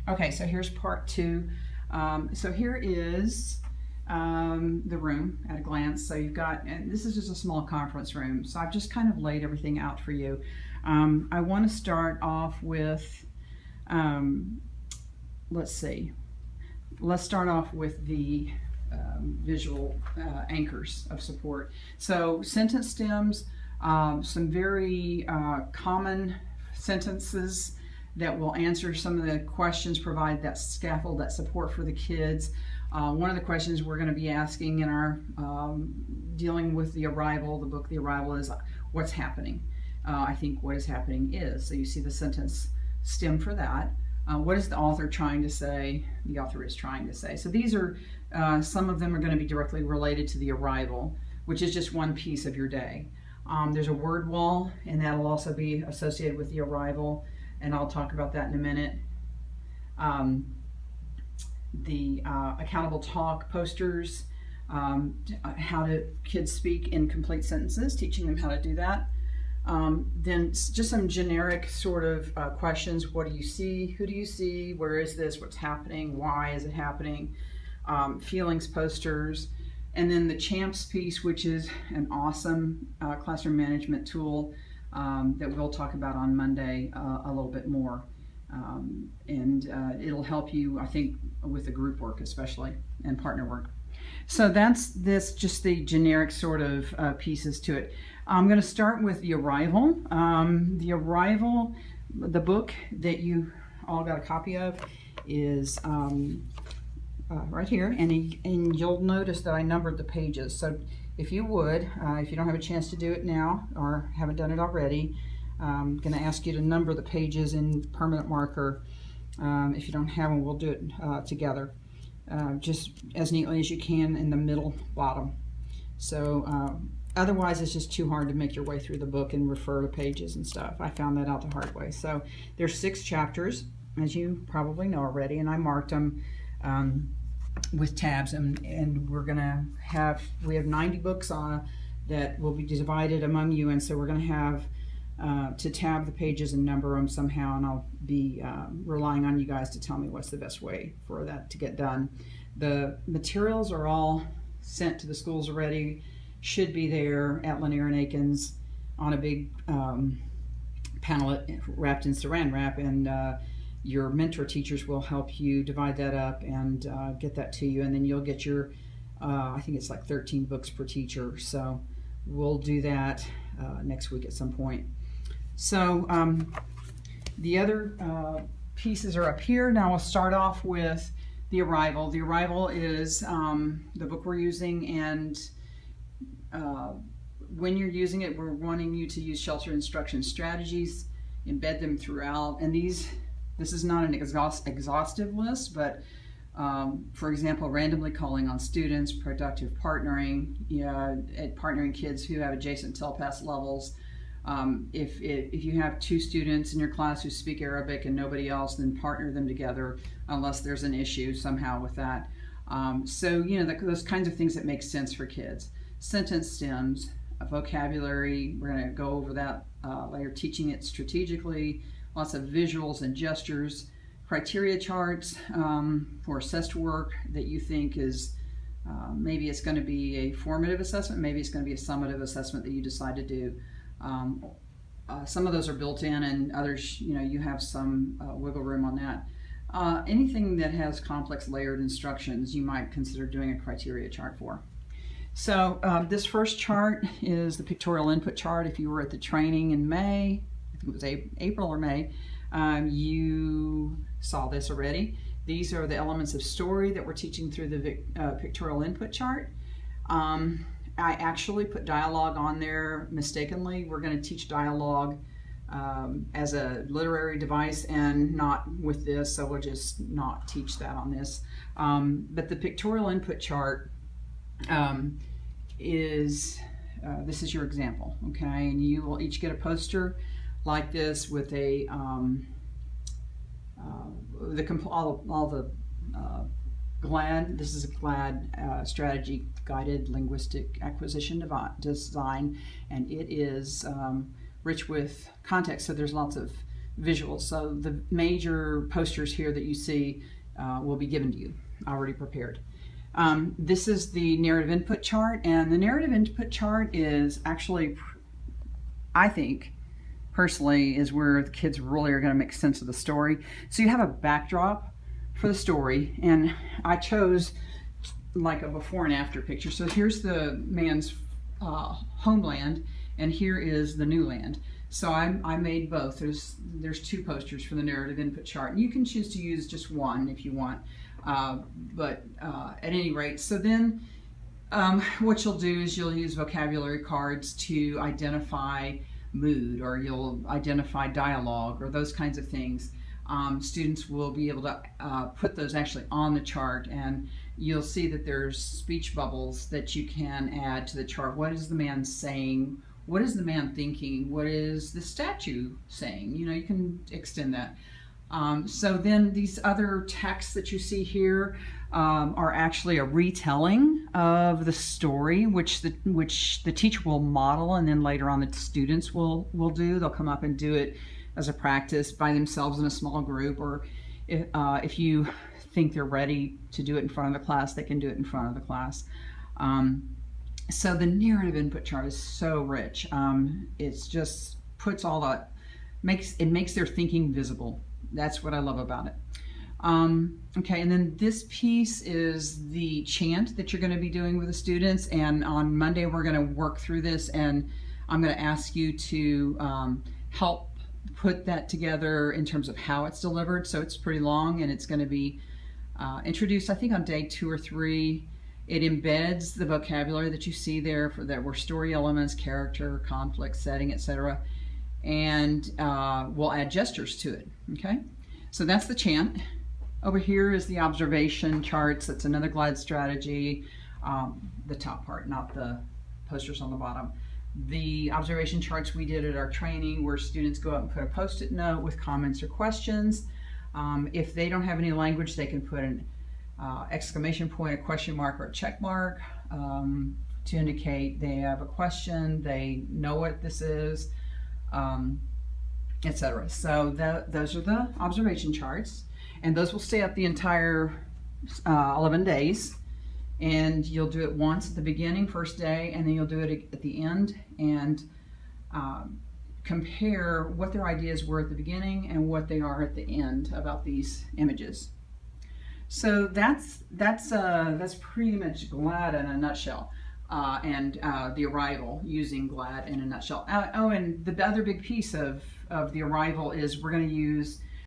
Okay, so here's part 2. So here is the room at a glance. So you've got, and this is just a small conference room, so I've just kind of laid everything out for you. I want to start off with, let's see, let's start off with the visual anchors of support. So sentence stems, some very common sentences that will answer some of the questions, provide that scaffold, that support for the kids. One of the questions we're going to be asking in our dealing with the arrival, the book The Arrival, is what's happening? I think what is happening is, so you see the sentence stem for that. What is the author trying to say? The author is trying to say. So these are, some of them are going to be directly related to the arrival, which is just one piece of your day. There's a word wall, and that'll also be associated with the arrival, and I'll talk about that in a minute. The accountable talk posters, how do kids speak in complete sentences, teaching them how to do that. Then just some generic sort of questions. What do you see? Who do you see? Where is this? What's happening? Why is it happening? Feelings posters. And then the CHAMPS piece, which is an awesome classroom management tool that we'll talk about on Monday a little bit more. It'll help you, I think, with the group work especially, and partner work. So that's just the generic sort of pieces to it. I'm going to start with The Arrival. The Arrival, the book that you all got a copy of, is right here, and you'll notice that I numbered the pages. So if you would, if you don't have a chance to do it now or haven't done it already, I'm going to ask you to number the pages in permanent marker. If you don't have them, we'll do it together, just as neatly as you can in the middle bottom. So otherwise it's just too hard to make your way through the book and refer to pages and stuff. I found that out the hard way. So there's 6 chapters, as you probably know already, and I marked them with tabs, and we have 90 books that will be divided among you, and so we're going to have to tab the pages and number them somehow, and I'll be relying on you guys to tell me what's the best way for that to get done. The materials are all sent to the schools already, should be there at Lanier and Aikens on a big panel wrapped in saran wrap, and your mentor teachers will help you divide that up and get that to you, and then you'll get your, I think it's like 13 books per teacher, so we'll do that next week at some point. So the other pieces are up here. Now we'll start off with The Arrival. The Arrival is the book we're using, and when you're using it, we're wanting you to use shelter instruction strategies, embed them throughout, and this is not an exhaustive list, but for example, randomly calling on students, productive partnering, partnering kids who have adjacent telepath levels. If you have 2 students in your class who speak Arabic and nobody else, then partner them together unless there's an issue somehow with that. So, those kinds of things that make sense for kids. Sentence stems, vocabulary, we're going to go over that later, teaching it strategically, lots of visuals and gestures, criteria charts for assessed work that you think is, maybe it's going to be a formative assessment, maybe it's going to be a summative assessment that you decide to do. Some of those are built in, and others, you have some wiggle room on that. Anything that has complex layered instructions, you might consider doing a criteria chart for. So this first chart is the pictorial input chart. If you were at the training in May, I think it was April or May, you saw this already. These are the elements of story that we're teaching through the pictorial input chart. I actually put dialogue on there mistakenly. We're going to teach dialogue as a literary device and not with this, so we'll just not teach that on this. But the pictorial input chart this is your example, okay? And you will each get a poster like this with a all the GLAD. This is a GLAD strategy guided linguistic acquisition design, and it is rich with context. So there's lots of visuals. So the major posters here that you see will be given to you, already prepared. This is the narrative input chart, and the narrative input chart is actually, I think, personally, is where the kids really are going to make sense of the story. So you have a backdrop for the story, and I chose like a before and after picture. So here's the man's homeland, and here is the new land. So I made both. There's two posters for the narrative input chart, and you can choose to use just one if you want. But at any rate, so then what you'll do is you'll use vocabulary cards to identify mood, or you'll identify dialogue, or those kinds of things. Students will be able to put those actually on the chart, and you'll see that there's speech bubbles that you can add to the chart. What is the man saying? What is the man thinking? What is the statue saying? You know, you can extend that. So then these other texts that you see here are actually a retelling of the story, which the teacher will model, and then later on the students will do. They'll come up and do it as a practice by themselves in a small group, or if you think they're ready to do it in front of the class, they can do it in front of the class. So the narrative input chart is so rich. It's just puts all that, makes their thinking visible. That's what I love about it. Okay, and then this piece is the chant that you're going to be doing with the students, and on Monday we're going to work through this, and I'm going to ask you to help put that together in terms of how it's delivered. So it's pretty long, and it's going to be introduced, I think, on day 2 or 3. It embeds the vocabulary that you see there that were story elements, character, conflict, setting, etc. And we'll add gestures to it. Okay, so that's the chant. Over here is the observation charts. That's another GLAD strategy. The top part, not the posters on the bottom. The observation charts we did at our training, where students go up and put a Post-it note with comments or questions. If they don't have any language, they can put an exclamation point, a question mark, or a check mark to indicate they have a question, they know what this is, etc. So those are the observation charts, and those will stay up the entire 11 days. And you'll do it once at the beginning, first day, and then you'll do it at the end, and compare what their ideas were at the beginning and what they are at the end about these images. So that's pretty much GLAD in a nutshell, and the arrival using GLAD in a nutshell. Oh, and the other big piece of the arrival is we're going to use